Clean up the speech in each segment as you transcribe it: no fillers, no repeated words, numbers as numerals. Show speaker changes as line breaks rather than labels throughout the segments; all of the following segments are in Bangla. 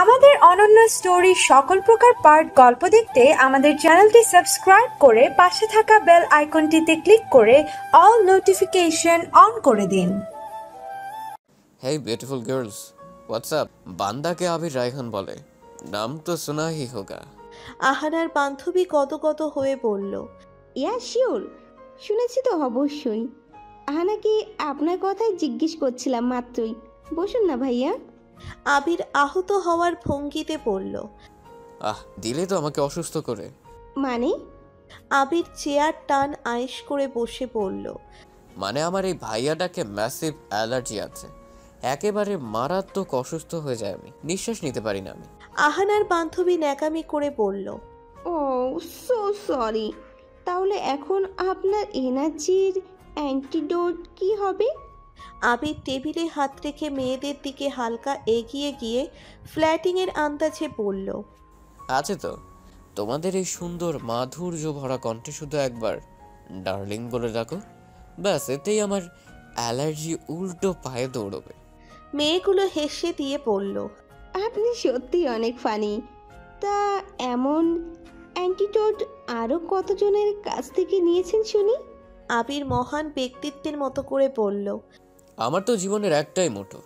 আমাদের অনন্য স্টোরি সকল প্রকার পার্ট গল্প দেখতে আমাদের চ্যানেলটি সাবস্ক্রাইব করে পাশে থাকা বেল আইকনটিতে ক্লিক করে অল নোটিফিকেশন অন করে দিন।
Hey beautiful girls, what's up? বান্দাকে আবির রায়হান বলে, নাম তো শোনা হি হোগা।
আহানার বান্ধবী গদগদ হয়ে বলল,
ইয়া শিওর, শুনেছি তো অবশ্যই। আহানাকে আপনার কথাই জিজ্ঞেস করছিলাম মাত্রই। বসুন না ভাইয়া।
আবির আহত হওয়ার ভঙ্গিতে বলল,
দিলে তো আমাকে অসুস্থ করে।
মানে?
আবির চেয়ার টান আয়েশ করে বসে পড়ল,
মানে আমার এই ভাইয়াটাকে ম্যাসিভ অ্যালার্জি আছে, একেবারে মারাত্মক অসুস্থ হয়ে যায়, আমি নিঃশ্বাস নিতে পারি না আমি।
আহানার বান্ধবী ন্যাকামি করে বলল,
ও সো সরি। তাহলে এখন আপনার এনার্জির অ্যান্টিডোট কি হবে?
আবির টেবিলে হাত রেখে মেয়েদের দিকে হালকা এগিয়ে গিয়ে ফ্ল্যাটিংয়ের আন্দাজে বলল,
আছে তো, তোমাদের এই সুন্দর মাধুর্য ভরা কণ্ঠে শুধু একবার ডার্লিং বলে ডাকো, ব্যাস এতেই আমার অ্যালার্জি উল্টো পায়ে দৌড়বে।
মেয়েগুলো হেসে দিয়ে বলল,
আপনি সত্যি অনেক ফানি। তা এমন অ্যান্টিডোট আরও কতজনের কাছ থেকে নিয়েছেন শুনি?
আবির মহান ব্যক্তিত্বের মতো করে বলল,
আমার তো জীবনের একটাই মোটো,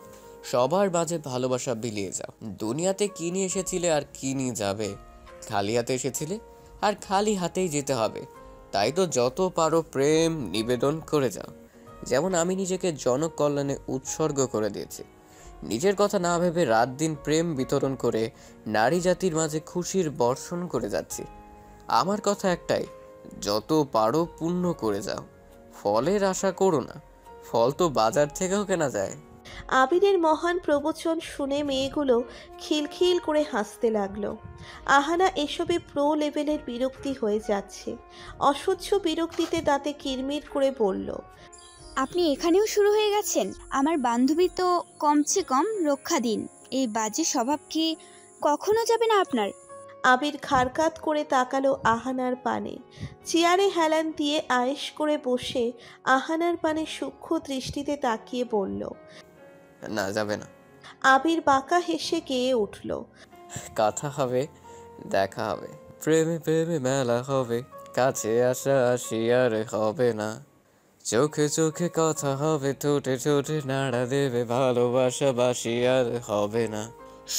সবার মাঝে ভালোবাসা বিলিয়ে যাও। দুনিয়াতে কি নিয়ে এসেছিলে আর কি নিয়ে যাবে, খালি হাতে এসেছিলে আর খালি হাতেই যেতে হবে। তাই তো যত পারো প্রেম নিবেদন করে যাও। যেমন আমি নিজেকে জনকল্যাণে উৎসর্গ করে দিয়েছি, নিজের কথা না ভেবে রাত দিন প্রেম বিতরণ করে নারী জাতির মাঝে খুশির বর্ষণ করে যাচ্ছি। আমার কথা একটাই, যত পারো পুণ্য করে যাও, ফলের আশা করো না, ফল তো বাজার থেকেও কেনা যায়।
আবিরের মহান প্রবচন শুনে মেয়েগুলো খিলখিল করে হাসতে লাগলো। আহানা এসবে প্রো লেভেলের বিরক্তি হয়ে যাচ্ছে। অসহ্য বিরক্তিতে দাঁতে কিরমির করে বলল,
আপনি এখানেও শুরু হয়ে গেছেন? আমার বান্ধবী তো কমছে কম রক্ষা দিন। এই বাজে স্বভাব কি কখনো যাবে না আপনার?
আবির খারকাত করে তাকালো আহানার পানে। চেয়ারে হেলান দিয়ে আয়েশ করে বসে আহানার পানে সূক্ষ্ম দৃষ্টিতে তাকিয়ে বলল,
না, যাবে না।
আবির বাঁকা হেসে গেয়ে উঠল,
কথা হবে, দেখা হবে, প্রেমে প্রেমে মেলা হবে, কাছে আসা আসি আর হবে না, চোখে চোখে কথা হবে, ঠোঁটে ঠোঁটে নাড়া দেবে, ভালোবাসা বাসি আর হবে না,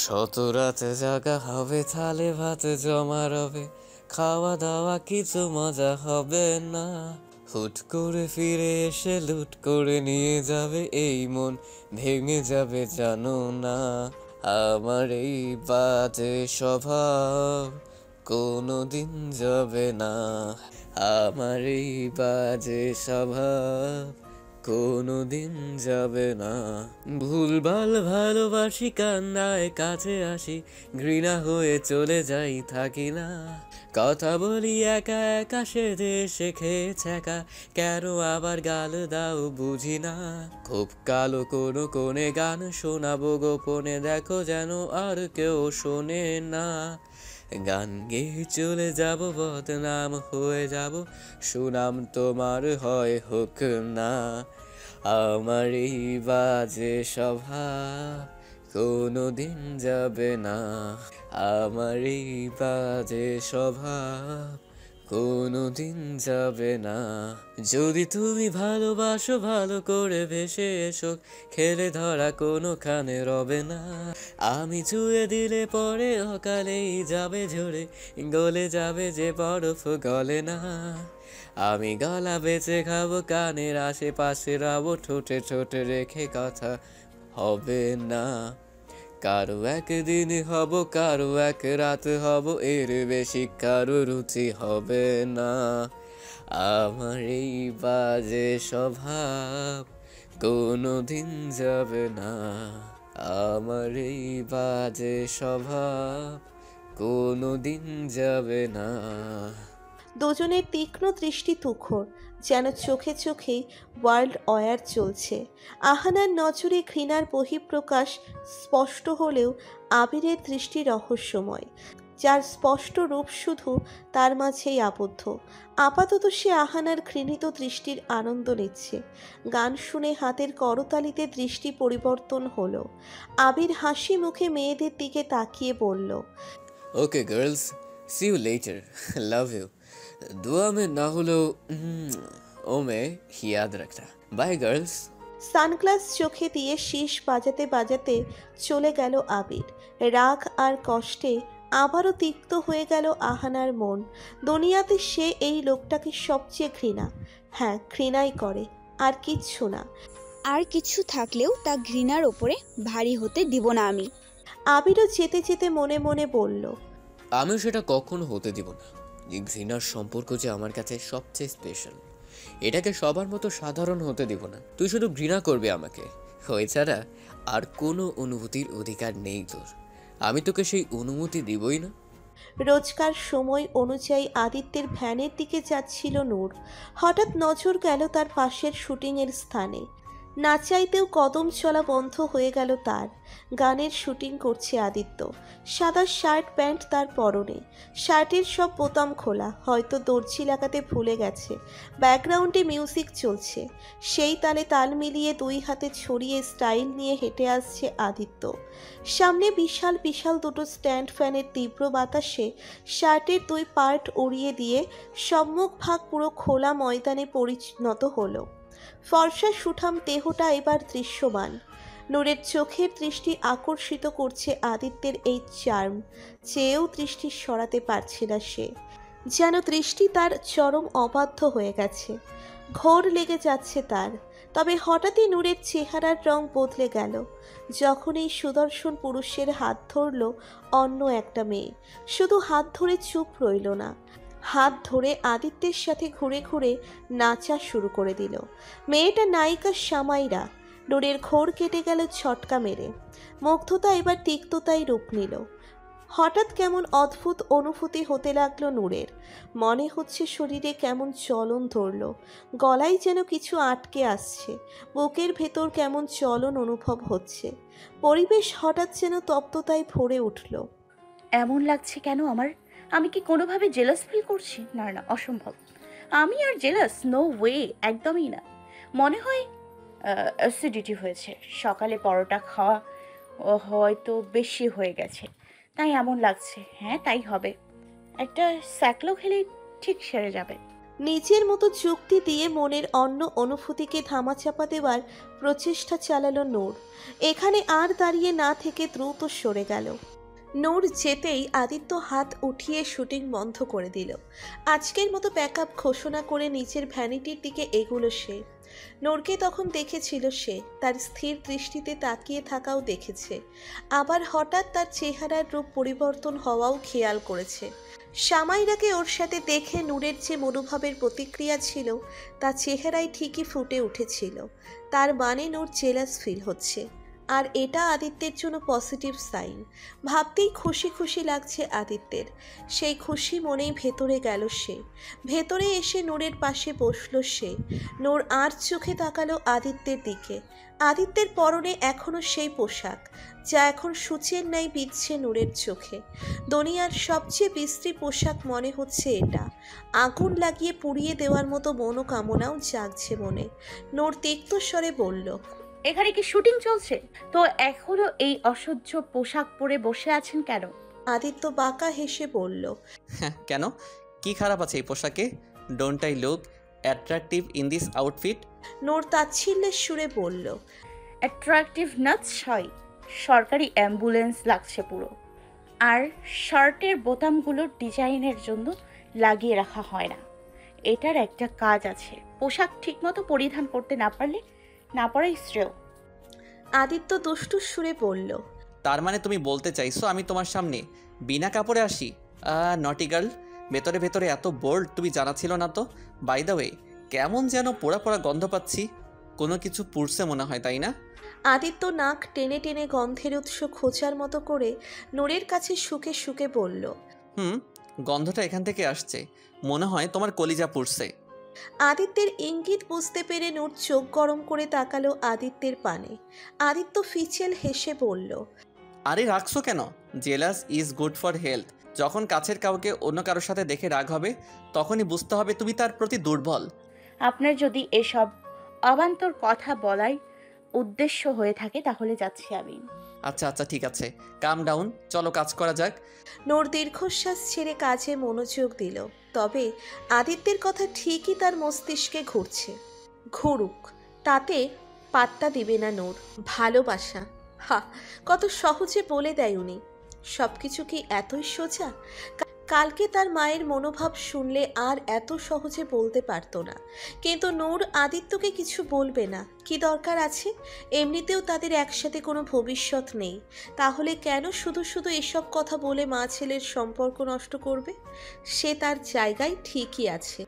শত রাতে জাগা হবে, থালে ভাত জমা রবে, খাওয়া দাওয়া কিছু মজা হবে না, হুট করে ফিরে এসে লুট করে নিয়ে যাবে, এই মন ভেঙে যাবে জানো না, আমার এই বাজে স্বভাব কোনোদিন যাবে না, আমার এই বাজে স্বভাব কোনোদিন যাবে না, ভুলভাল ভালোবাসি কান্নায় কাছে আসি, ঘৃণা হয়ে চলে যাই থাকি না, কথা বলি একা একা সেদে শেখে ছ্যাঁকা, কেন আবার গাল দাও বুঝি না, খুব কালো কোনো কোণে গান শোনাবো গোপনে, দেখো যেন আর কেউ শোনে না, গান গেয়ে চলে যাব, বদনাম হয়ে যাব, সুনাম তোমার হয় হোক না, আমার এই বাজে স্বভাব কোনোদিন যাবে না, আমার এই বাজে স্বভাব কোনোদিন যাবে না, যদি তুমি ভালোবাসো ভালো করে ভেসে এসো, খেলে ধরা কোনোখানে রবে না, আমি ছুঁয়ে দিলে পরে অকালেই যাবে ঝরে, গলে যাবে যে বরফ গলে না, আমি গলা বেঁচে খাবো, কানের আশেপাশে রাবো, ঠোঁটে ঠোঁটে রেখে কথা হবে না, কারো একদিন হব, কারো এক রাত হব, এর বেশি কারো রুচি হবে না, আমার এই বাজে স্বভাব কোনোদিন যাবে না, আমার এই বাজে স্বভাব কোনোদিন যাবে না।
দুজনের তীক্ষ্ণ দৃষ্টি তুখর, যেন চোখে চোখেই ওয়ার্ল্ড ওয়ার চলছে। আহানার নজরে ঘৃণার বহিঃপ্রকাশ স্পষ্ট হলেও আবিরের দৃষ্টি রহস্যময়। যার স্পষ্ট রূপ শুধু তার মাঝেই আবদ্ধ। আপাতত সে আহানার ঘৃণিত দৃষ্টির আনন্দ নিচ্ছে। গান শুনে হাতের করতালিতে দৃষ্টি পরিবর্তন হলো। আবির হাসি মুখে মেয়েদের দিকে তাকিয়ে বলল,
okay girls, see you later, love you. দুয়া মে না হলেও ও মে ইয়াদ রাখতা। Bye girls.
সানগ্লাস চোখে দিয়ে শীষ বাজাতে বাজাতে চলে গেল আবির। রাগ আর কষ্টে আবারও তিক্ত হয়ে গেল আহানার মন। দুনিয়াতে সে এই লোকটাকে সবচেয়ে ঘৃণা। হ্যাঁ, ঘৃণাই করে, আর কিচ্ছু না।
আর কিছু থাকলেও তা ঘৃণার ওপরে ভারী হতে দিব না আমি।
আবিরও যেতে যেতে মনে মনে বলল,
আমি সেটা কখনো হতে দিব না। এই ঘৃণার সম্পর্ক যে আমার কাছে সবচেয়ে স্পেশাল, এটাকে সবার মতো সাধারণ হতে দিব না। তুই শুধু ঘৃণা করবি আমাকে, হয়ে ছাড়া আর কোনো অনুভূতির অধিকার নেই তোর। আমি তোকে সেই অনুমতি দিবই না।
রোজকার সময় অনুযায়ী আদিত্যের ভ্যানের দিকে যাচ্ছিল নূর। হঠাৎ নজর গেল তার পাশের শুটিংয়ের স্থানে। না চাইতেও কদম চলা বন্ধ হয়ে গেল তার। গানের শুটিং করছে আদিত্য। সাদা শার্ট প্যান্ট তার পরনে। শার্টের সব বোতাম খোলা, হয়তো দর্জি লাগাতে ভুলে গেছে। ব্যাকগ্রাউন্ডে মিউজিক চলছে। সেই তালে তাল মিলিয়ে দুই হাতে ছড়িয়ে স্টাইল নিয়ে হেঁটে আসছে আদিত্য। সামনে বিশাল বিশাল দুটো স্ট্যান্ড ফ্যানের তীব্র বাতাসে শার্টের দুই পার্ট উড়িয়ে দিয়ে সম্মুখ ভাগ পুরো খোলা ময়দানে পরিণত হলো। ফর্সা সুঠাম দেহটা এবার দৃশ্যমান। নূরের চোখের দৃষ্টি আকর্ষিত করছে আদিত্যের এই চার্ম। চেয়েও দৃষ্টি সরাতে পারছে না সে। যেন দৃষ্টি তার চরম অবাধ্য হয়ে গেছে। ঘোর লেগে যাচ্ছে তার। তবে হঠাৎই নূরের চেহারার রং বদলে গেল যখন এই সুদর্শন পুরুষের হাত ধরল অন্য একটা মেয়ে। শুধু হাত ধরে চুপ রইল না, হাত ধরে আদিত্যের সাথে ঘুরে ঘুরে নাচা শুরু করে দিল। মেয়েটা নায়িকা সামাইরা। নূরের ঘোর কেটে গেল ছটকা মেরে। মুগ্ধতা এবার তিক্ততায় রূপ নিল। হঠাৎ কেমন অদ্ভুত অনুভূতি হতে লাগলো নূরের। মনে হচ্ছে শরীরে কেমন চলন ধরল, গলায় যেন কিছু আটকে আসছে, বুকের ভেতর কেমন চলন অনুভব হচ্ছে। পরিবেশ হঠাৎ যেন তপ্ততায় ভরে উঠল।
এমন লাগছে কেন আমার? আমি কি কোনোভাবে জেলাস ফিল করছি? না না, অসম্ভব। আমি আর জেলাস? নো ওয়ে, একদমই না। মনে হয় অ্যাসিডিটি হয়েছে। সকালে পরোটা খাওয়া হয়তো বেশি হয়ে গেছে, তাই এমন লাগছে। হ্যাঁ, তাই হবে। একটা স্যাকলো খেলেই ঠিক সেরে যাবে।
নিজের মতো যুক্তি দিয়ে মনের অন্য অনুভূতিকে ধামাচাপা দেওয়ার প্রচেষ্টা চালালো নূর। এখানে আর দাঁড়িয়ে না থেকে দ্রুত সরে গেল। নূর যেতেই আদিত্য হাত উঠিয়ে শুটিং বন্ধ করে দিল। আজকের মতো ব্যাকআপ ঘোষণা করে নিচের ভ্যানিটির দিকে এগুলো সে। নূরকে তখন দেখেছিল সে, তার স্থির দৃষ্টিতে তাকিয়ে থাকাও দেখেছে। আবার হঠাৎ তার চেহারার রূপ পরিবর্তন হওয়াও খেয়াল করেছে। সামাইরাকে ওর সাথে দেখে নূরের যে মনোভাবের প্রতিক্রিয়া ছিল তা চেহারায় ঠিকই ফুটে উঠেছিল। তার মানে নূর জেলাস ফিল হচ্ছে, আর এটা আদিত্যের জন্য পজিটিভ সাইন। ভাবতেই খুশি খুশি লাগছে আদিত্যের। সেই খুশি মনেই ভেতরে গেল সে। ভেতরে এসে নূরের পাশে বসল সে। নূর আর চোখে তাকালো আদিত্যের দিকে। আদিত্যের পরনে এখনো সেই পোশাক, যা এখন সূচের ন্যায় বিঁধছে নূরের চোখে। দুনিয়ার সবচেয়ে বিশ্রী পোশাক মনে হচ্ছে এটা। আগুন লাগিয়ে পুড়িয়ে দেওয়ার মতো মনোকামনাও জাগছে মনে। নূর তিক্ত স্বরে বলল,
এখানে কি শুটিং চলছে? তো এখনো এই অসহ্য পোশাক পরে বসে আছেন কেন?
আদিত্য বাঁকা হেসে বলল,
হ্যাঁ, কেন? কি খারাপ আছে এই পোশাকে? Don't I look attractive in this outfit?
Noor তাচ্ছিল্যের সুরে বলল,
অ্যাট্রাকটিভ নাচ হয়, সরকারি অ্যাম্বুলেন্স লাগছে পুরো। আর শার্টের বোতামগুলোর ডিজাইনের জন্য লাগিয়ে রাখা হয় না। এটার একটা কাজ আছে, পোশাক ঠিকমতো পরিধান করতে না পারলে না পরাই শ্রেয়।
আদিত্য দুষ্টু সুরে বলল,
তার মানে তুমি বলতে চাইছো আমি তোমার সামনে বিনা কাপড়ে আসি? নটি গার্ল, ভেতরে ভেতরে এত বোল্ড তুমি জানা ছিল না তো। বাই দ্য ওয়ে, কেমন যেন পোড়া পোড়া গন্ধ পাচ্ছি। কোনো কিছু পুড়ছে মনে হয়, তাই না?
আদিত্য নাক টেনে টেনে গন্ধের উৎস খোঁজার মতো করে নূরের কাছে শুকে শুকে বলল,
গন্ধটা এখান থেকে আসছে। মনে হয় তোমার কলিজা পুড়ছে।
আদিত্যের ইঙ্গিত বুঝতে পেরে নূর চোখ গরম করে তাকালো আদিত্যের পানে। আদিত্য ফিচেল হেসে বলল,
আরে রাখছো কেন? Jealous is good for health. যখন কাছের কাউকে অন্য কারোর সাথে দেখে রাগ হবে তখনই বুঝতে হবে তুমি তার প্রতি দুর্বল।
আপনার যদি এসব অবান্তর কথা বলাই উদ্দেশ্য হয়ে থাকে তাহলে যাচ্ছি আমি।
আচ্ছা আচ্ছা ঠিক আছে, কাম ডাউন, চলো কাজ করা যাক।
নূর দীর্ঘশ্বাস ছেড়ে কাজে মনোযোগ দিল। তবে আদিত্যের কথা ঠিকই তার মস্তিষ্কে ঘুরছে। ঘুরুক, তাতে পাত্তা দিবে না নূর। ভালোবাসা, হা, কত সহজে বলে দেয় উনি। সব কিছু কি এতই সোজা? কালকে তার মায়ের মনোভাব শুনলে আর এত সহজে বলতে পারতো না। কিন্তু নূর আদিত্যকে কিছু বলবে না, কি দরকার আছে? এমনিতেও তাদের একসাথে কোনো ভবিষ্যৎ নেই। তাহলে কেন শুধু শুধু এসব কথা বলে মা ছেলের সম্পর্ক নষ্ট করবে? সে তার জায়গায় ঠিকই আছে।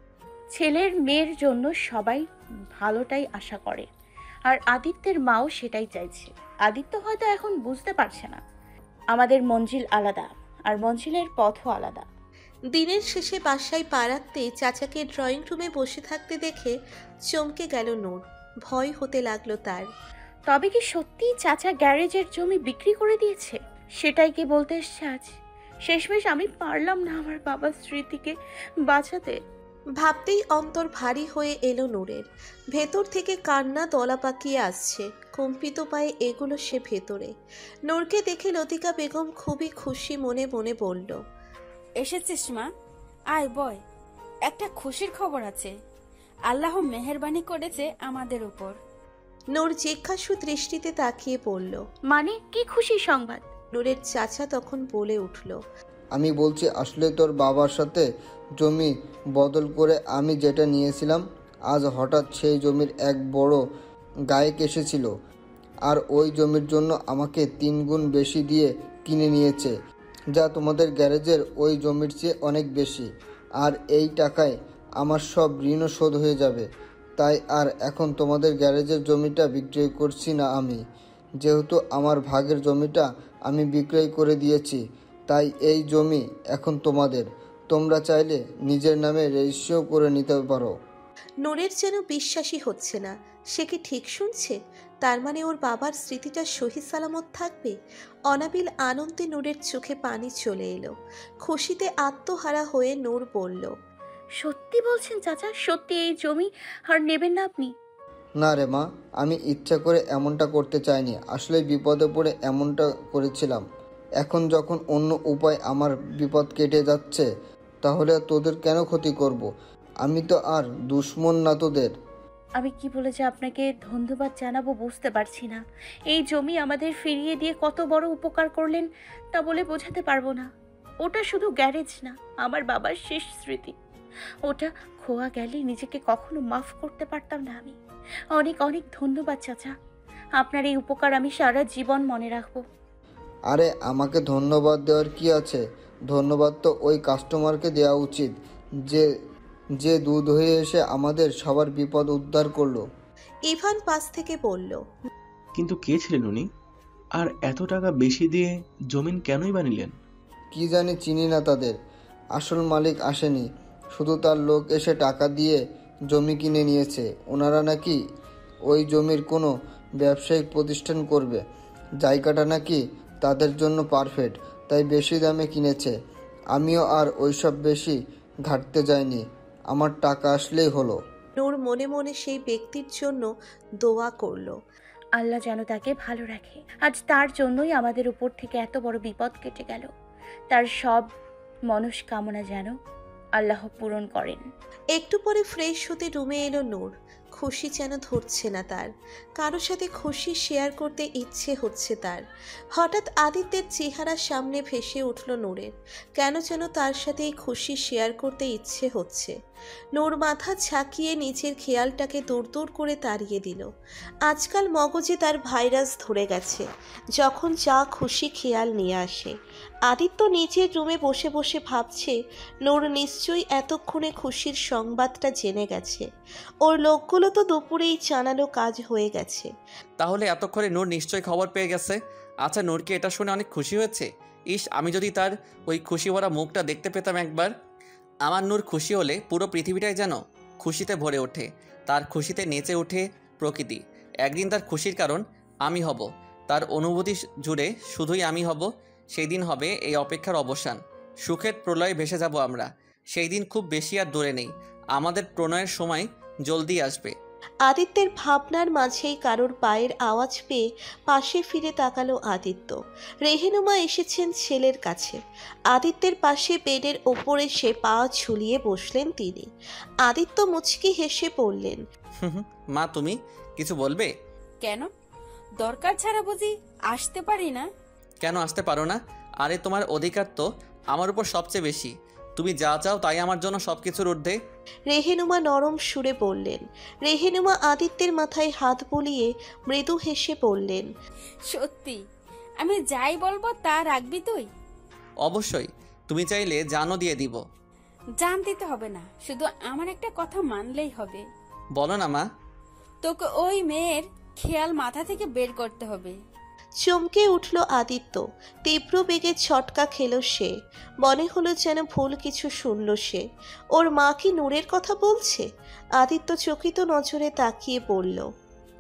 ছেলের মেয়ের জন্য সবাই ভালোটাই আশা করে, আর আদিত্যের মাও সেটাই চাইছে। আদিত্য হয়তো এখন বুঝতে পারছে না আমাদের মঞ্জিল আলাদা, আর মঞ্জিলের পথও আলাদা।
দিনের শেষে বাসায় পা রাখতেই চাচাকে ড্রয়িং রুমে বসে থাকতে দেখে চমকে গেল নূর। ভয় হতে লাগলো তার।
তবে কি সত্যিই চাচা গ্যারেজের জমি বিক্রি করে দিয়েছে? সেটাই কি বলতে এসছে আজ? শেষমেশ আমি পারলাম না আমার বাবার স্মৃতিকে বাঁচাতে।
ভাবতেই অন্তর ভারী হয়ে এলো নূরের। ভেতর থেকে কান্না দলা পাকিয়ে আসছে। কম্পিত পায়ে এগুলো সে ভেতরে। নূরকে দেখে লতিকা বেগম খুবই খুশি মনে মনে বলল,
এসেছিস মা? আয় বয়, একটা খুশির খবর আছে। আল্লাহ মেহেরবানি করেছে আমাদের উপর।
নূর জিজ্ঞাসু দৃষ্টিতে তাকিয়ে পড়ল।
মানে কি খুশি সংবাদ?
নূরের চাচা তখন বলে উঠল,
আমি বলছি আসলে তোর বাবার সাথে জমি বদল করে আমি যেটা নিয়েছিলাম, আজ হঠাৎ সেই জমির এক বড় গায়ক এসেছিল আর ওই জমির জন্য আমাকে 3 গুণ বেশি দিয়ে কিনে নিয়েছে, যা তোমাদের গ্যারেজের ওই জমির চেয়ে অনেক বেশি। আর এই টাকায় আমার সব ঋণও শোধ হয়ে যাবে। তাই আর এখন তোমাদের গ্যারেজের জমিটা বিক্রয় করছি না আমি, যেহেতু আমার ভাগের জমিটা আমি বিক্রয় করে দিয়েছি। তাই এই জমি এখন তোমাদের। তোমরা চাইলে নিজের নামে রেজিস্ট্রিও করে নিতে পারো।
নূরের যেন বিশ্বাসই হচ্ছে না। সে কি ঠিক শুনছে? তার মানে ওর বাবার স্মৃতিটা সহি সালামত থাকবে? অনাবিল আনন্দে নূরের চোখে পানি চলে এলো। খুশিতে আত্মহারা হয়ে নূর বলল,
সত্যি বলছেন চাচা? সত্যি এই জমি আর নেবেন না আপনি?
না রে মা, আমি ইচ্ছা করে এমনটা করতে চাইনি। আসলে বিপদে পড়ে এমনটা করেছিলাম। এখন যখন অন্য উপায় আমার বিপদ কেটে যাচ্ছে, তাহলে তোদের কেন ক্ষতি করব? আমি তো আর দুশ্মন না তোদের।
আমি কি বলে যে আপনাকে ধন্যবাদ জানাবো বুঝতে পারছি না। এই জমি আমাদের ফিরিয়ে দিয়ে কত বড় উপকার করলেন তা বলে বোঝাতে পারবো না। ওটা শুধু গ্যারেজ না, আমার বাবার শেষ স্মৃতি। ওটা খোয়া গেলে নিজেকে কখনো মাফ করতে পারতাম না আমি। অনেক অনেক ধন্যবাদ চাচা, আপনার এই উপকার আমি সারা জীবন মনে রাখবো।
আরে আমাকে ধন্যবাদ দেওয়ার কি আছে? ধন্যবাদ তো ওই কাস্টমারকে দেওয়া উচিত যে যে দুধ হয়ে এসে আমাদের সবার বিপদ উদ্ধার করলো।
ইভান পাশ থেকে বলল,
কিন্তু কে ছিলেন উনি? আর এত টাকা বেশি দিয়ে জমিন কেনই বানিলেন?
কি জানি, চিনি না তাদের। আসল মালিক আসেনি, শুধু তার লোক এসে টাকা দিয়ে জমি কিনে নিয়েছে। ওনারা নাকি ওই জমির কোনো ব্যবসায়িক প্রতিষ্ঠান করবে। জায়গাটা নাকি তাদের জন্য পারফেক্ট, তাই বেশি দামে কিনেছে। আমিও আর ওইসব বেশি ঘাটতে যাইনি, আমার টাকা আসলেই হলো।
নূর মনে মনে সেই ব্যক্তির জন্য দোয়া করলো।
আল্লাহ যেন তাকে ভালো রাখে। আজ তার জন্যই আমাদের উপর থেকে এত বড় বিপদ কেটে গেল। তার সব মনস্কামনা যেন আল্লাহ পূরণ করেন।
একটু পরে ফ্রেশ হতে রুমে এলো নূর। খুশি যেন ধরছে না তার। কারোর সাথে খুশি শেয়ার করতে ইচ্ছে হচ্ছে তার। হঠাৎ আদিত্যের চেহারা সামনে ভেসে উঠল নূরের। কেন যেন তার সাথে এই খুশি শেয়ার করতে ইচ্ছে হচ্ছে। নূর মাথা ঝাঁকিয়ে নিজের খেয়ালটাকে দূর দূর করে তাড়িয়ে দিল। আজকাল মগজে তার ভাইরাস ধরে গেছে, যখন যা খুশি খেয়াল নিয়ে আসে। আদিত্য নিজের রুমে বসে বসে ভাবছে, নূর নিশ্চয়ই এতক্ষণে খুশির সংবাদটা জেনে গেছে। ওর লোকগুলো তো দুপুরেই জানালো কাজ হয়ে গেছে।
তাহলে এতক্ষণে নূর নিশ্চয়ই খবর পেয়ে গেছে। আচ্ছা, নূরকে এটা শুনে অনেক খুশি হয়েছে। ইস, আমি যদি তার ওই খুশি ভরা মুখটা দেখতে পেতাম একবার। আমার নূর খুশি হলে পুরো পৃথিবীটাই যেন খুশিতে ভরে ওঠে। তার খুশিতে নেচে ওঠে প্রকৃতি। একদিন তার খুশির কারণ আমি হব, তার অনুভূতি জুড়ে শুধুই আমি হব। সেই দিন হবে এই অপেক্ষার অবসান। সুখের প্রলয়ে ভেসে যাব আমরা। সেই দিন খুব বেশি আর দূরে নেই। আমাদের প্রণয়ের সময় জলদি আসবে।
আদিত্যের ভাবনার মাঝেই কারোর পায়ের আওয়াজ পেয়ে পাশে ফিরে তাকালো আদিত্য। রেহেনুমা এসেছেন ছেলের কাছে। আদিত্যের পাশে বেডের ওপরে সে পা ঝুলিয়ে বসলেন তিনি। আদিত্য মুচকি হেসে বললেন,
মা, তুমি কিছু বলবে?
কেন? দরকার ছাড়া বুঝি আসতে পারি না?
কেন আসতে পারো না? আরে তোমার অধিকার তো আমার উপর সবচেয়ে বেশি। তুমি যা চাও তাই আমার জন্য সব কিছুর ঊর্ধ্বে।
রেহেনুমা নরম সুরে বললেন। রেহেনুমা আদিত্যের মাথায় হাত বুলিয়ে মৃদু হেসে বললেন,
সত্যি আমি যাই বলবো তা রাখবি তুই?
অবশ্যই, তুমি চাইলে জানও দিয়ে দিব।
জান দিতে হবে না, শুধু আমার একটা কথা মানলেই হবে।
বলো না মা।
তোকে ওই মেয়ের খেয়াল মাথা থেকে বের করতে হবে।
চমকে উঠল আদিত্য। তীব্র বেগে ছটকা খেল সে। মনে হলো যেন ভুল কিছু শুনল সে। ওর মা কি নূরের কথা বলছে? আদিত্য চকিত নজরে তাকিয়ে বলল,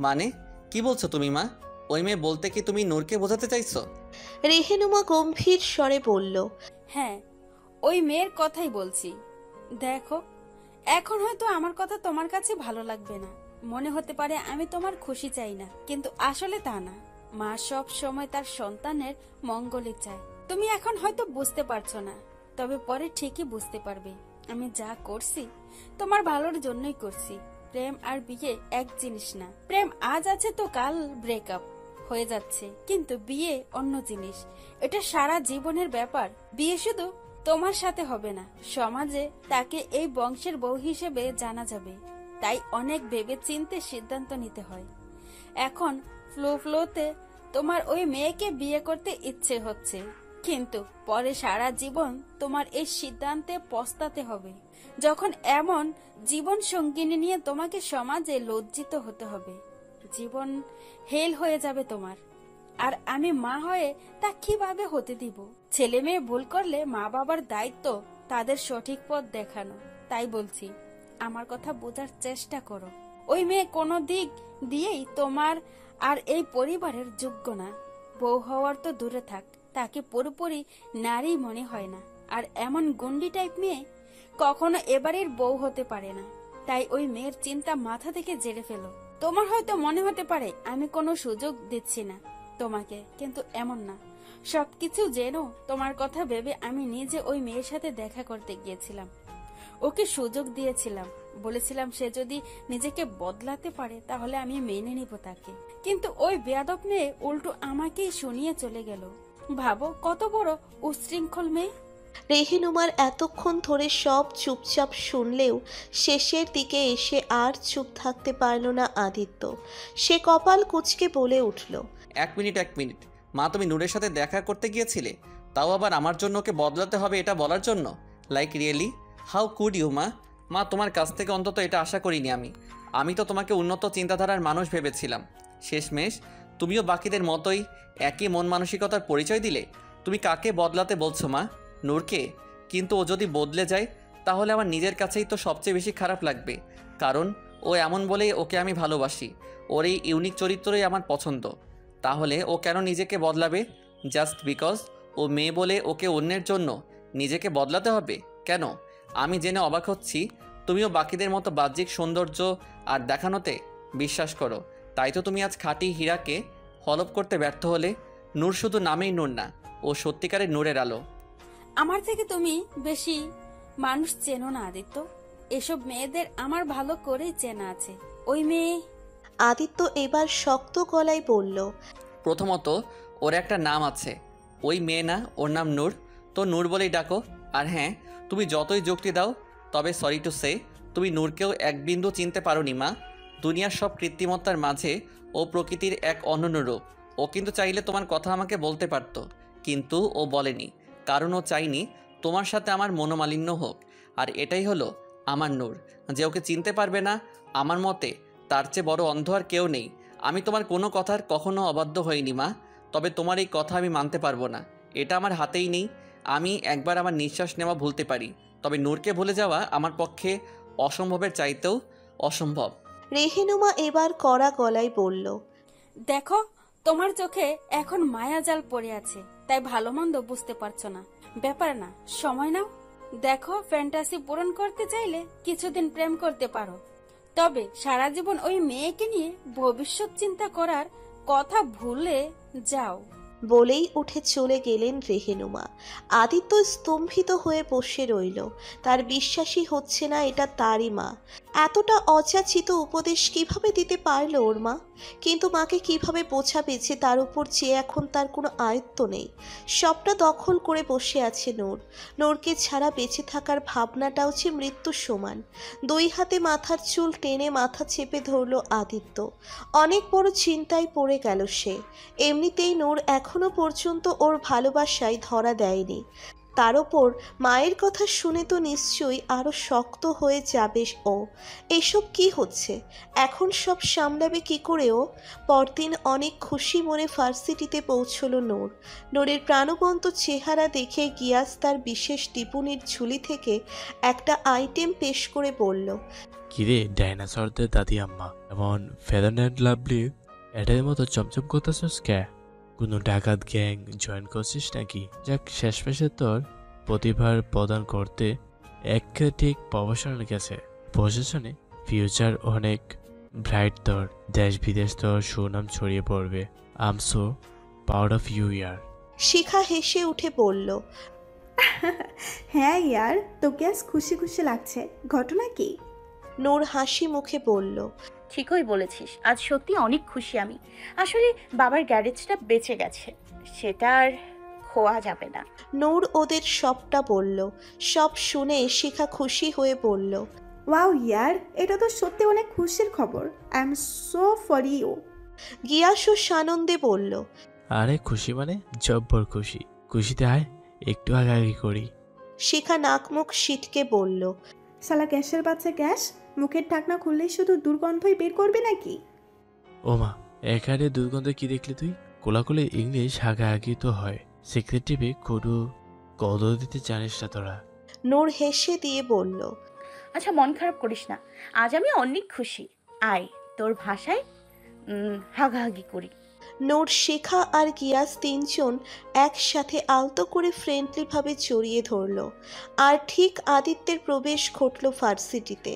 মানে কি বলছো তুমি মা? ওই মেয়ে বলতে কি তুমি নূরকে বোঝাতে চাইছো?
রেহেনুমা গম্ভীর স্বরে বলল,
হ্যাঁ, ওই মেয়ের কথাই বলছি। দেখো, এখন হয়তো আমার কথা তোমার কাছে ভালো লাগবে না, মনে হতে পারে আমি তোমার খুশি চাই না, কিন্তু আসলে তা না। মা সব সময় তার সন্তানের মঙ্গলই চায়। তুমি এখন হয়তো বুঝতে পারছো না, তবে পরে ঠিকই বুঝতে পারবে। আমি যা করছি তোমার ভালোর জন্যই করছি। প্রেম আর বিয়ে এক জিনিস না। প্রেম আজ আছে তো কাল ব্রেকআপ হয়ে যাচ্ছে, কিন্তু বিয়ে অন্য জিনিস। এটা সারা জীবনের ব্যাপার। বিয়ে শুধু তোমার সাথে হবে না, সমাজে তাকে এই বংশের বউ হিসেবে জানা যাবে। তাই অনেক ভেবে চিন্তে সিদ্ধান্ত নিতে হয়। এখন ফ্লোতে তোমার ওই মেয়েকে বিয়ে করতে ইচ্ছে হচ্ছে, কিন্তু পরে সারা জীবন তোমার এই সিদ্ধান্তে পস্তাতে হবে, যখন এমন জীবন সঙ্গিনী নিয়ে তোমাকে সমাজে লজ্জিত হতে হবে। জীবন হেল হয়ে যাবে তোমার। আর আমি মা হয়ে তা কিভাবে হতে দিব? ছেলে মেয়ে ভুল করলে মা বাবার দায়িত্ব তাদের সঠিক পথ দেখানো। তাই বলছি, আমার কথা বোঝার চেষ্টা করো। ওই মেয়ে কোনো দিক দিয়েই তোমার আর এই পরিবারের যোগ্য না। বউ হওয়ার তো দূরে থাক, তাকে পুরোপুরি নারী মনে হয় না। আর এমন গন্ডি টাইপ মেয়ে কখনো এবারের বউ হতে পারে না। তাই ওই মেয়ের চিন্তা মাথা থেকে জেরে ফেলো। তোমার হয়তো মনে হতে পারে আমি কোনো সুযোগ দিচ্ছি না তোমাকে, কিন্তু এমন না। সবকিছু জেনো তোমার কথা ভেবে আমি নিজে ওই মেয়ের সাথে দেখা করতে গিয়েছিলাম। ওকে সুযোগ দিয়েছিলাম, বলেছিলাম সে যদি নিজেকে বদলাতে পারে তাহলে আমি মেনে নিব তাকে। কিন্তু ওই বেয়াদব মেয়ে উল্টো আমাকেই শুনিয়ে চলে গেল। ভাবো কত বড় উচ্ছৃঙ্খল মেয়ে।
রেহেনুমার এতক্ষণ ধরে সব চুপচাপ শুনলেও শেষের দিকে এসে আর চুপ থাকতে পারল না আদিত্য। সে কপাল কুঁচকে বলে উঠল,
এক মিনিট। মা, তুমি নূরের সাথে দেখা করতে গিয়েছিলে, তাও আবার আমার জন্য ওকে বদলাতে হবে এটা বলার জন্য? Like really, how could you মা? মা, তোমার কাছ থেকে অন্তত এটা আশা করিনি আমি তো তোমাকে উন্নত চিন্তাধারার মানুষ ভেবেছিলাম। শেষমেশ তুমিও বাকিদের মতোই একই মন মানসিকতার পরিচয় দিলে। তুমি কাকে বদলাতে বলছো মা? নূরকে? কিন্তু ও যদি বদলে যায় তাহলে আমার নিজের কাছেই তো সবচেয়ে বেশি খারাপ লাগবে, কারণ ও এমন বলেই ওকে আমি ভালোবাসি। ওর এই ইউনিক চরিত্রই আমার পছন্দ। তাহলে ও কেন নিজেকে বদলাবে? জাস্ট বিকজ ও মেয়ে বলে ওকে অন্যের জন্য নিজেকে বদলাতে হবে কেন? আমি জেনে অবাক হচ্ছি তুমিও বাকিদের মতো বাহ্যিক সৌন্দর্য আর দেখানোতে বিশ্বাস করো। তাই তো তুমি আজ খাঁটি হীরাকে হলপ করতে ব্যর্থ হলে। নূর শুধু নামেই নূর না, ও সত্যিকারের নূরের আলো।
আমার থেকে তুমি বেশি মানুষ চেনো না আদিত্য। এসব মেয়েদের আমার ভালো করেই চেনা আছে। ওই মেয়ে।
আদিত্য এবার শক্ত গলায় বলল,
প্রথমত ওর একটা নাম আছে, ওই মেয়ে না, ওর নাম নূর। তো নূর বলেই ডাকো। আর হ্যাঁ, তুমি যতই যুক্তি দাও, তবে সরি টু সে, তুমি নূরকেও এক বিন্দু চিনতে পারোনি মা। দুনিয়ার সব কৃত্রিমতার মাঝে ও প্রকৃতির এক অনন্য রূপ। ও কিন্তু চাইলে তোমার কথা আমাকে বলতে পারত, কিন্তু ও বলেনি, কারণ ও চাইনি তোমার সাথে আমার মনোমালিন্য হোক। আর এটাই হলো আমার নূর, যে ওকে চিনতে পারবে না। আমার মতে তার চেয়ে বড় অন্ধ আর কেউ নেই। আমি তোমার কোনো কথার কখনো অবাধ্য হইনি মা, তবে তোমার এই কথা আমি মানতে পারবো না। এটা আমার হাতেই নেই। আমি একবার আমার নিঃশ্বাস নেওয়া ভুলতে পারি, তবে নূরকে ভুলে যাওয়া আমার পক্ষে অসম্ভবের চাইতেও অসম্ভব।
রেহেনুমা এবার কড়া গলায় বলল,
দেখো, তোমার চোখে এখন মায়াজাল পড়ে আছে, তাই ভালো মন্দ বুঝতে পারছো না। ব্যাপার না, সময় নাও। দেখো, ফ্যান্টাসি পূরণ করতে চাইলে কিছুদিন প্রেম করতে পারো, তবে সারা জীবন ওই মেয়েকে নিয়ে ভবিষ্যৎ চিন্তা করার কথা ভুলে যাও।
বলেই উঠে চলে গেলেন রেহেনুমা। আদিত্য স্তম্ভিত হয়ে বসে রইল। তার বিশ্বাসই হচ্ছে না এটা তারই মা। এতটা অযাচিত উপদেশ কিভাবে দিতে পারল ওর মা? কিন্তু মাকে কিভাবে বোঝাবে যে তার উপর যে এখন তার কোনো আয়ত্ত নেই? সবটা দখল করে বসে আছে নূর। নূরকে ছাড়া বেঁচে থাকার ভাবনাটাও যে মৃত্যুর সমান। দুই হাতে মাথার চুল টেনে মাথা চেপে ধরল আদিত্য। অনেক বড় চিন্তায় পড়ে গেল সে। এমনিতেই নূর এখনো পর্যন্ত ওর ভালোবাসায় ধরা দেয়নি, তার ওপর মায়ের কথা শুনে তো নিশ্চয়ই আরো শক্ত হয়ে যাবে ও। এসব কি হচ্ছে এখন? সব সামলাবে কি করে ও? পরদিন অনেক খুশি মনে ভার্সিটিতে পৌঁছলো নূর। নূরের প্রাণবন্ত চেহারা দেখে গিয়াস তার বিশেষ টিপুনির ঝুলি থেকে একটা আইটেম পেশ করে বলল,
কিরে ডাইনোসরদের দাদি আম্মা, এমন ফেদার অ্যান্ড লাভলি এটার মতো চমচম করতেছস কে? কোনো ডাকাত গ্যাং জয়েন করছিস নাকি? যাক, শেষমেশে তোর প্রতিভার প্রদান করতে এক ঠিক প্রফেশনাল গেছে। প্রশাসনে ফিউচার অনেক ব্রাইট, তোর দেশ বিদেশ তোর সুনাম ছড়িয়ে পড়বে। I am so proud of you ইয়ার।
শিখা হেসে উঠে বলল,
হ্যাঁ ইয়ার, তোকে আজ খুশি খুশি লাগছে, ঘটনা কি?
নূর হাসি মুখে বলল,
ঠিকই বলেছিস, আজ সত্যি অনেক খুশি আমি। আসলে বাবার গ্যারেজটা বেঁচে গেছে, সেটা আর খোয়া যাবে না।
নূর ওদের সবটা বলল। সব শুনে শিখা খুশি হয়ে বলল,
ওয়াও ইয়ার, এটা তো সত্যি অনেক খুশির খবর। I am so for you.
গিয়াসও সানন্দে বলল,
আরে খুশি মানে জব্বর খুশি। খুশিতে আয় একটু আগাআগি করি।
শিখা নাক মুখ সিটকে বলল,
শালা গ্যাসের বাচ্চা গ্যাস, মুখের ঢাকনা খুললেই শুধু দুর্গন্ধই বের করবে নাকি?
ওমা, এখানে দুর্গন্ধ কি দেখলি তুই? কোলাকুলি ইংলিশ হাগাহাগি তো হয়, সেক্রেটারি কোনো কদর দিতে জানিস না তোরা।
নূর হেসে দিয়ে বলল,
আচ্ছা মন খারাপ করিস না, আজ আমি অনেক খুশি। আয় তোর ভাষায় হাগাহাগি করি।
নূর, শিখা আর গিয়াস তিনজন একসাথে আলতো করে ফ্রেন্ডলিভাবে জড়িয়ে ধরল। আর ঠিক আদিত্যের প্রবেশ ঘটল ভার্সিটিতে।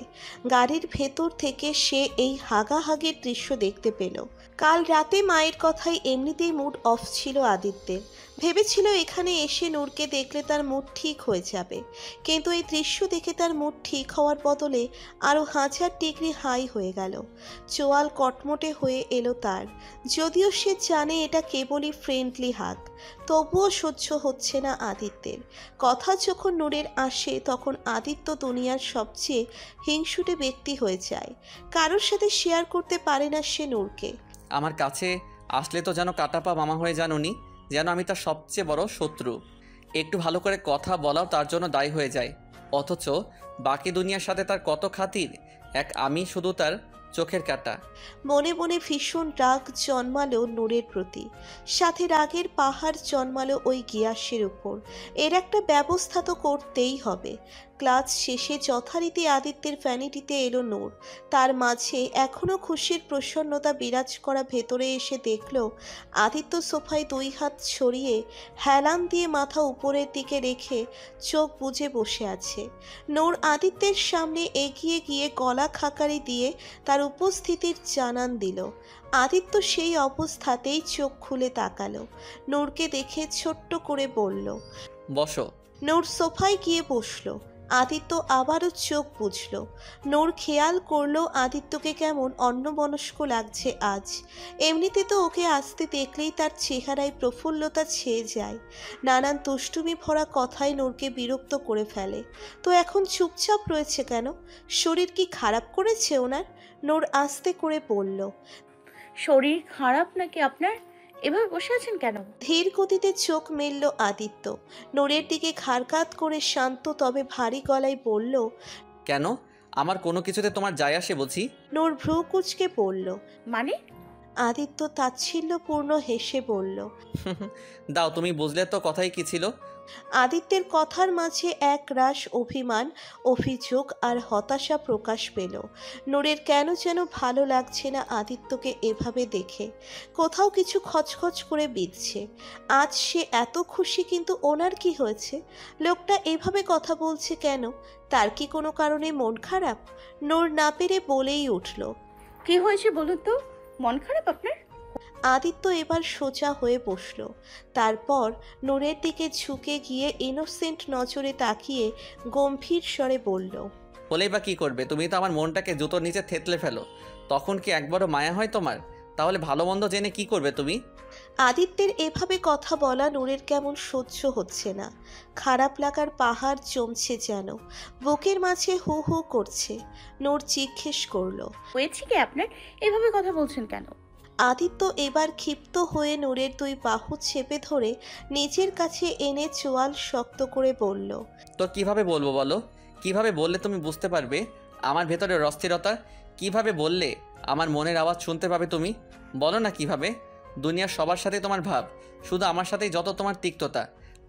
গাড়ির ভেতর থেকে সে এই হাগাহাগির দৃশ্য দেখতে পেল। কাল রাতে মায়ের কথায় এমনিতেই মুড অফ ছিল আদিত্যের। ভেবেছিল এখানে এসে নূরকে দেখলে তার মুড ঠিক হয়ে যাবে, কিন্তু এই দৃশ্য দেখে তার মুড ঠিক হওয়ার বদলে আরও 1000 ডিগ্রি হাই হয়ে গেল। চোয়াল কটমটে হয়ে এলো তার। যদিও সে জানে এটা কেবলই ফ্রেন্ডলি হাগ, তবুও সহ্য হচ্ছে না আদিত্যের। কথা যখন নূরের আসে তখন আদিত্য দুনিয়ার সবচেয়ে হিংসুটে ব্যক্তি হয়ে যায়। কারোর সাথে শেয়ার করতে পারে না সে নূরকে।
আমার কাছে আসলে তো যেন কাটাপা মামা হয়ে জানুনি, যেন আমি তার সবচেয়ে বড় শত্রু। একটু ভালো করে কথা বলাও তার জন্য দায়ী হয়ে যায়, অথচ বাকি দুনিয়ার সাথে তার কত খাতির। আমি শুধু তার চোখের কাঁটা।
মনে মনে ভীষণ রাগ জন্মালো নূরের প্রতি, সাথে রাগের পাহাড় জন্মালো ওই গিয়াসের উপর। এর একটা ব্যবস্থা তো করতেই হবে। ক্লাস শেষে যথারীতি আদিত্যের ভ্যানিটিতে এলো নূর। তার মাঝে এখনও খুশির প্রসন্নতা বিরাজ করা ভেতরে এসে দেখল আদিত্য সোফায় 2 হাত ছড়িয়ে হেলান দিয়ে মাথা উপরের দিকে রেখে চোখ বুজে বসে আছে। নূর আদিত্যের সামনে এগিয়ে গিয়ে গলা খাকারি দিয়ে তার উপস্থিতির জানান দিল। আদিত্য সেই অবস্থাতেই চোখ খুলে তাকালো। নূরকে দেখে ছোট্ট করে বলল,
বসো।
নূর সোফায় গিয়ে বসলো। আদিত্য আবারও চোখ বুঝল। নূর খেয়াল করলো আদিত্যকে কেমন অন্যমনস্ক লাগছে আজ। এমনিতে তো ওকে আসতে দেখলেই তার চেহারায় প্রফুল্লতা ছেয়ে যায়। নানান দুষ্টুমি ভরা কথায় নূরকে বিরক্ত করে ফেলে। তো এখন চুপচাপ রয়েছে কেন? শরীর কি খারাপ করেছে ওনার? নূর আস্তে করে বলল,
শরীর খারাপ নাকি আপনার? এভাবে বসে আছেন কেন?
ধীর গতিতে চোখ মেলল আদিত্য। নূরের দিকে ঘাড়কাত করে শান্ত তবে ভারী গলায় বলল,
কেন? আমার কোনো কিছুতে তোমার যায় আসে বুঝি?
নূর ভ্রু কুঁচকে পড়ল।
মানে?
আদিত্য তাচ্ছিল্যপূর্ণ হেসে বলল।
দাও, তুমি বুঝলে তো কথাই কি ছিল।
আদিত্যের কথার মাঝে এক রাশ অভিমান, অভিযোগ আর হতাশা প্রকাশ পেল। নূরের কেন যেন ভালো লাগছে না আদিত্যকে এভাবে দেখে। কোথাও কিছু খচখচ করে বিঁধছে। আজ সে এত খুশি, কিন্তু ওনার কি হয়েছে? লোকটা এভাবে কথা বলছে কেন? তার কি কোনো কারণে মন খারাপ? নূর না পেরে বলেই উঠল।
কি হয়েছে বলুন তো, মন খারাপ আপনার?
আদিত্য এবার সোজা হয়ে বসল। তারপর নূরের দিকে ঝুঁকে গিয়ে ইনোসেন্ট নজরে তাকিয়ে গম্ভীর স্বরে বলল।
হলেই বা কি করবে, তুমি তো আমার মনটাকে জুতোর নিচে থেতলে ফেলো। তখন কি একবারও মায়া হয় তোমার? তাহলে ভালো মন্দ জেনে কি করবে তুমি?
আদিত্যের এভাবে কথা বলা নূরের কেমন সহ্য হচ্ছে না। খারাপ লাগার পাহাড় জমছে যেন, বুকের মাঝে হু হু করছে। নূর জিজ্ঞেস করল।
হয়েছে কি আপনার, এভাবে কথা বলছেন কেন?
আদিত্য এবার ক্ষিপ্ত হয়ে নূরের দুই বাহু চেপে ধরে নিজের কাছে এনে চোয়াল শক্ত করে বলল।
তো কিভাবে বলবো বলো? কিভাবে বললে তুমি বুঝতে পারবে আমার ভেতরের অস্থিরতা? কিভাবে বললে আমার মনের আওয়াজ শুনতে পাবে তুমি? বলো না কিভাবে। দুনিয়ার সবার সাথে তোমার ভাব, শুধু আমার সাথেই যত তোমার তিক্ততা।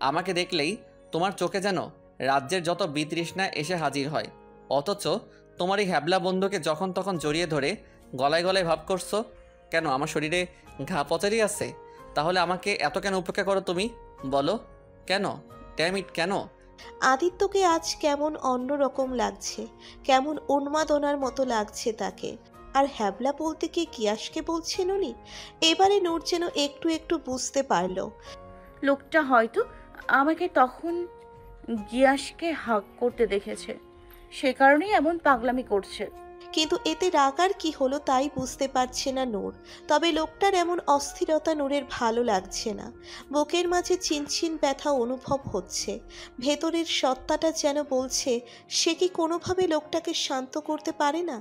আমাকে দেখলেই তোমার চোখে যেন রাজ্যের যত বিতৃষ্ণা এসে হাজির হয়। অথচ তোমার এই হ্যাবলা বন্ধুকে যখন তখন জড়িয়ে ধরে গলায় গলায় ভাব করছো। কেন, আমার শরীরে ঘা পচারি আছে? তাহলে আমাকে এত কেন উপেক্ষা করো তুমি? বলো কেন? ড্যাম ইট, কেন?
আদিত্যকে আজ কেমন অন্যরকম লাগছে, কেমন উন্মাদনার মতো লাগছে তাকে। আর হ্যাবলা বলতে কি কিয়াসকে বলছেন উনি? এবারে নূর যেন একটু একটু বুঝতে পারল।
লোকটা হয়তো আমাকে তখন গিয়াসকে হাক করতে দেখেছে, সে কারণেই এমন পাগলামি করছে।
কিন্তু এতে রাগার কি হলো তাই বুঝতে পারছে না নূর। তবে লোকটার এমন অস্থিরতা নূরের ভালো লাগছে না। বুকের মাঝে চিনচিন ব্যথা অনুভব হচ্ছে। ভেতরের সত্তাটা যেন বলছে সে কি কোনোভাবে লোকটাকে শান্ত করতে পারে না।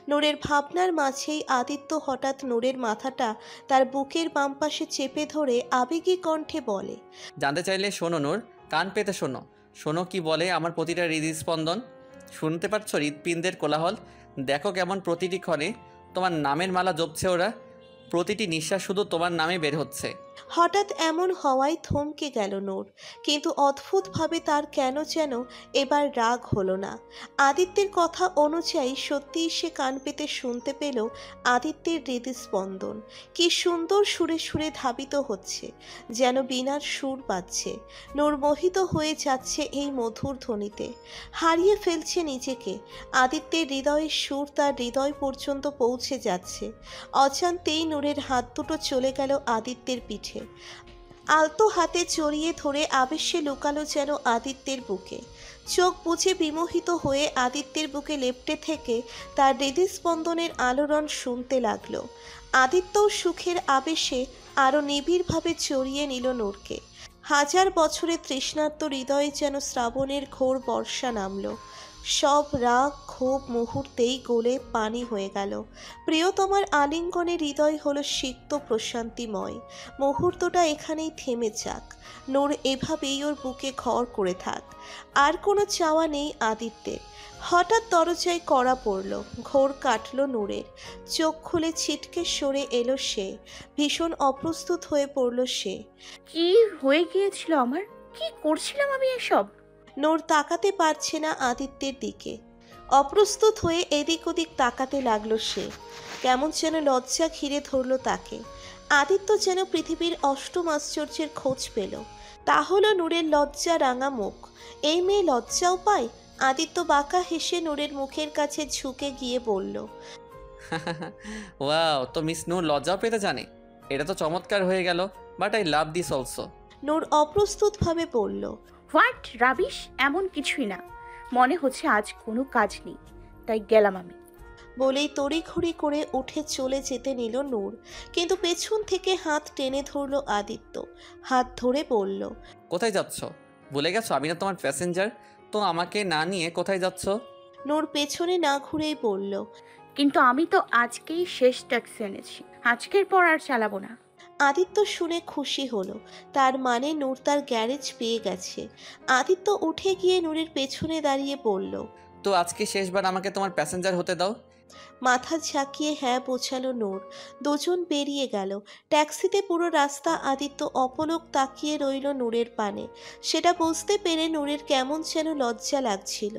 নূরের ভাবনার মাঝেই আদিত্য হঠাৎ নূরের মাথাটা তার বুকের বাম পাশে চেপে ধরে আবেগী কণ্ঠে বলে।
জানতে চাইলে শোনো নূর, কান পেতে শোনো। শোনো কি বলে আমার প্রতিটা হৃদস্পন্দন। শুনতে পাচ্ছ হৃৎপিণ্ডের কোলাহল? দেখো কেমন প্রতিটি ক্ষণে তোমার নামের মালা জপছে ওরা। প্রতিটি নিঃশ্বাস শুধু তোমার নামে বের হচ্ছে।
হঠাৎ এমন হওয়ায় থমকে গেল নূর। কিন্তু অদ্ভুতভাবে তার কেন যেন এবার রাগ হলো না। আদিত্যের কথা অনুযায়ী সত্যিই সে কান পেতে শুনতে পেল আদিত্যের হৃদস্পন্দন কি সুন্দর সুরে সুরে ধাবিত হচ্ছে, যেন বীণার সুর বাজছে। নূর মোহিত হয়ে যাচ্ছে এই মধুর ধ্বনিতে, হারিয়ে ফেলছে নিজেকে। আদিত্যের হৃদয়ের সুর তার হৃদয় পর্যন্ত পৌঁছে যাচ্ছে। অজান্তেই নূরের হাত দুটো চলে গেল আদিত্যের পিঠে। আলতো হাতে জড়িয়ে ধরে আবেশে লুকালো যেন আদিত্যের বুকে। চোখ বুজে বিমোহিত হয়ে আদিত্যের বুকে লেপ্টে থেকে তার হৃদস্পন্দনের আলোড়ন শুনতে লাগলো। আদিত্যও সুখের আবেশে আরো নিবিড়ভাবে জড়িয়ে নিল নূরকে। হাজার বছরের তৃষ্ণার্ত হৃদয়ে যেন শ্রাবণের ঘোর বর্ষা নামলো। সব রাগ ক্ষোভ মুহূর্তেই গলে পানি হয়ে গেল। প্রিয়তমার আলিঙ্গনে হৃদয় হলো সিক্ত প্রশান্তিময়। মুহূর্তটা এখানেই থেমে যাক। নূর এভাবেই ওর বুকে ঘর করে থাক। আর কোনো চাওয়া নেই আদিত্যের। হঠাৎ দরজায় কড়া পড়ল। ঘোর কাটল নূরের। চোখ খুলে ছিটকে সরে এলো সে। ভীষণ অপ্রস্তুত হয়ে পড়ল সে।
কি হয়ে গিয়েছিল আমার? কি করছিলাম আমি এসব?
নূর তাকাতে পারছে না আদিত্যের দিকে। অপ্রস্তুত হয়ে এদিক ওদিক তাকাতে লাগলো সে। কেমন যেন লজ্জা ঘিরে ধরল তাকে। আদিত্য যেন পৃথিবীর অষ্টম আশ্চর্যের খোঁজ পেল। তা হলো নূরের লজ্জা রাঙা মুখ। এই মেয়ে লজ্জাও পায়? আদিত্য বাঁকা হেসে নূরের মুখের কাছে ঝুঁকে গিয়ে বলল।
ওয়াও, তো মিস নূর লজ্জাও পেতে জানে? এটা তো চমৎকার হয়ে গেল, but I love this also.
Noor অপ্রস্তুতভাবে বলল।
হোয়াট রাবিশ, এমন কিছুই না। মনে হচ্ছে আজ কোনো কাজ নেই, তাই গেলাম আমি।
বলেই তড়িঘড়ি করে উঠে চলে যেতে নিল নূর। কিন্তু পেছন থেকে হাত টেনে ধরল আদিত্য। হাত ধরে বলল।
কোথায় যাচ্ছ? ভুলে গেছো আমি না তোমার প্যাসেঞ্জার? তো আমাকে না নিয়ে কোথায় যাচ্ছ?
নূর পেছনে না ঘুরেই বলল।
কিন্তু আমি তো আজকেই শেষ ট্যাক্সি এনেছি, আজকের পর আর চালাবো না।
আদিত্য শুনে খুশি হলো। তার মানে নূর তার গ্যারেজ পেয়ে গেছে। আদিত্য উঠে গিয়ে নূরের পেছনে দাঁড়িয়ে বলল।
তো আজকে শেষবার আমাকে তোমার প্যাসেঞ্জার হতে দাও।
মাথা ঝাঁকিয়ে হ্যাঁ বোঝালো নূর। দুজন বেরিয়ে গেল। ট্যাক্সিতে পুরো রাস্তা আদিত্য অপলক তাকিয়ে রইল নূরের পানে। সেটা বুঝতে পেরে নূরের কেমন যেন লজ্জা লাগছিল।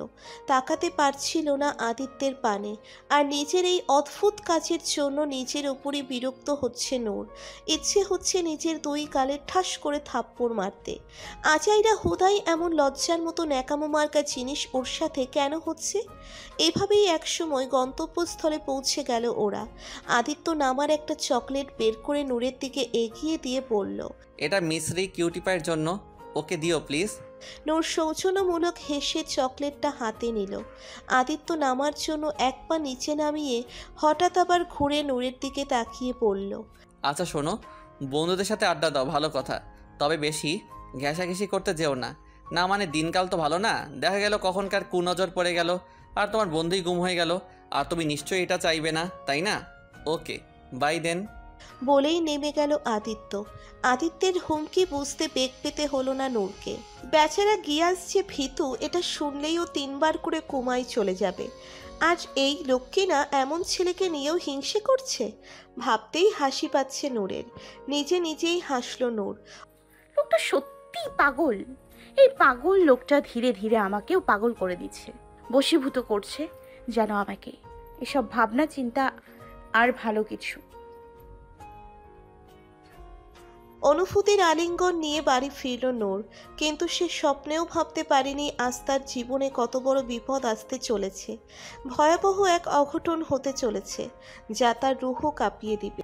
তাকাতে পারছিল না আদিত্যের পানে। আর নিজের এই অদ্ভুত কাজের জন্য নিজের উপরই বিরক্ত হচ্ছে নূর। ইচ্ছে হচ্ছে নিজের দুই গালে ঠাস করে থাপ্পড় মারতে। আজাইরা হুদাই এমন লজ্জার মতো ন্যাকামো মার্কা জিনিস ওর সাথে কেন হচ্ছে? এভাবেই একসময় গন্তব্যস্থলে পৌঁছে গেল ওরা। আদিত্য নামার একটা চকলেট বের করে নূরের দিকে এগিয়ে দিয়ে বলল,
এটা মিশ্রি কিউটি পায়ের জন্য, ওকে দিও প্লিজ।
নূর সৌজন্যমূলক হেসে চকলেটটা হাতে নিল। আদিত্য নামার জন্য এক পা নিচে নামিয়ে হঠাৎ আবার ঘুরে নূরের দিকে তাকিয়ে পড়ল,
আচ্ছা শোনো, বন্ধুদের সাথে আড্ডা দাও ভালো কথা, তবে বেশি ঘেঁষাঘেঁষি করতে যেও না। না মানে দিনকাল তো ভালো না, দেখা গেল কখনকার কুনজর পড়ে গেল আর তোমার বন্ধুই গুম হয়ে গেল, আর তুমি নিশ্চয়ই এটা চাইবে না, তাই না? ওকে বাই দেন।
বলেই নেমে গেল আদিত্য। আদিত্যের হুমকি বুঝতে বেগ পেতে হলো না নূরকে। বেচারা গিয়াস যে ভীতু এটা শুনলেই ও 3 বার করে কোমায় চলে যাবে। আজ এই লোককে না এমন ছেলেকে নিয়েও হিংসে করছে। ভাবতেই হাসি পাচ্ছে নূরের। নিজে নিজেই হাসল নূর।
লোকটা সত্যি পাগল। এই পাগল লোকটা ধীরে ধীরে আমাকেও পাগল করে দিচ্ছে, বশীভূত করছে যেন আমাকে। এসব ভাবনা চিন্তা আর ভালো কিছু।
অনুভূতির আলিঙ্গন নিয়ে বাড়ি ফিরল নূর। কিন্তু সে স্বপ্নেও ভাবতে পারেনি আজ তার জীবনে কত বড় বিপদ আসতে চলেছে। ভয়াবহ এক অঘটন হতে চলেছে যা তার রুহও কাঁপিয়ে দিবে।